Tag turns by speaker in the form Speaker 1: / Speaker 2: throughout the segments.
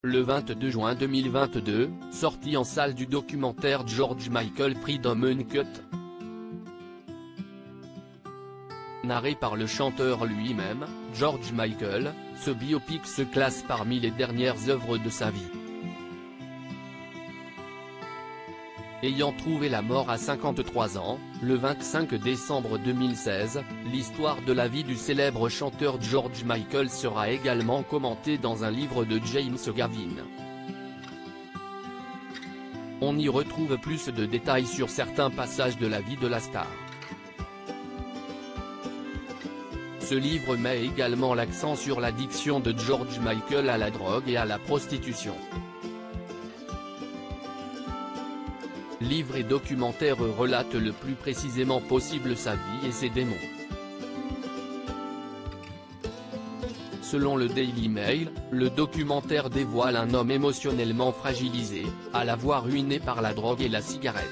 Speaker 1: Le 22 juin 2022, sortie en salle du documentaire George Michael Freedom Uncut. Narré par le chanteur lui-même, George Michael, ce biopic se classe parmi les dernières œuvres de sa vie. Ayant trouvé la mort à 53 ans, le 25 décembre 2016, l'histoire de la vie du célèbre chanteur George Michael sera également commentée dans un livre de James Gavin. On y retrouve plus de détails sur certains passages de la vie de la star. Ce livre met également l'accent sur l'addiction de George Michael à la drogue et à la prostitution. Livre et documentaire relate le plus précisément possible sa vie et ses démons. Selon le Daily Mail, le documentaire dévoile un homme émotionnellement fragilisé, à la voix ruiné par la drogue et la cigarette.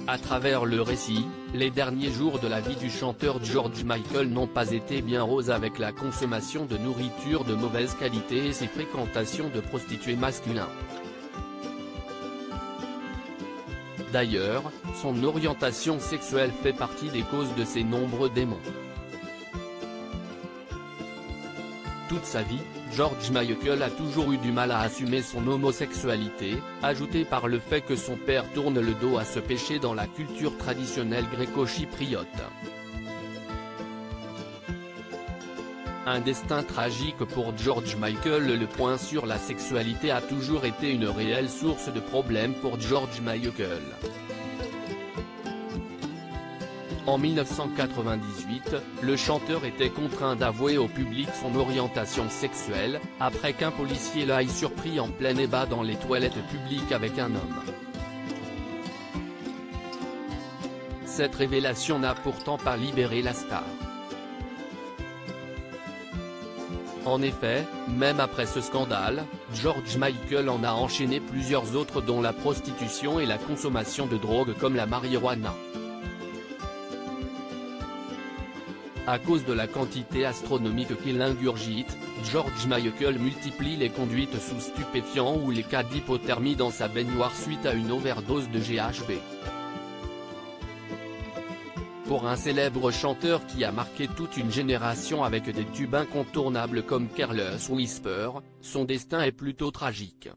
Speaker 1: À travers le récit, les derniers jours de la vie du chanteur George Michael n'ont pas été bien roses avec la consommation de nourriture de mauvaise qualité et ses fréquentations de prostituées masculins. D'ailleurs, son orientation sexuelle fait partie des causes de ses nombreux démons. Toute sa vie, George Michael a toujours eu du mal à assumer son homosexualité, ajouté par le fait que son père tourne le dos à ce péché dans la culture traditionnelle gréco-chypriote. Un destin tragique pour George Michael. Le point sur la sexualité a toujours été une réelle source de problèmes pour George Michael. En 1998, le chanteur était contraint d'avouer au public son orientation sexuelle, après qu'un policier l'ait surpris en plein débat dans les toilettes publiques avec un homme. Cette révélation n'a pourtant pas libéré la star. En effet, même après ce scandale, George Michael en a enchaîné plusieurs autres dont la prostitution et la consommation de drogue comme la marijuana. À cause de la quantité astronomique qu'il ingurgite, George Michael multiplie les conduites sous stupéfiants ou les cas d'hypothermie dans sa baignoire suite à une overdose de GHB. Pour un célèbre chanteur qui a marqué toute une génération avec des tubes incontournables comme Careless Whisper, son destin est plutôt tragique.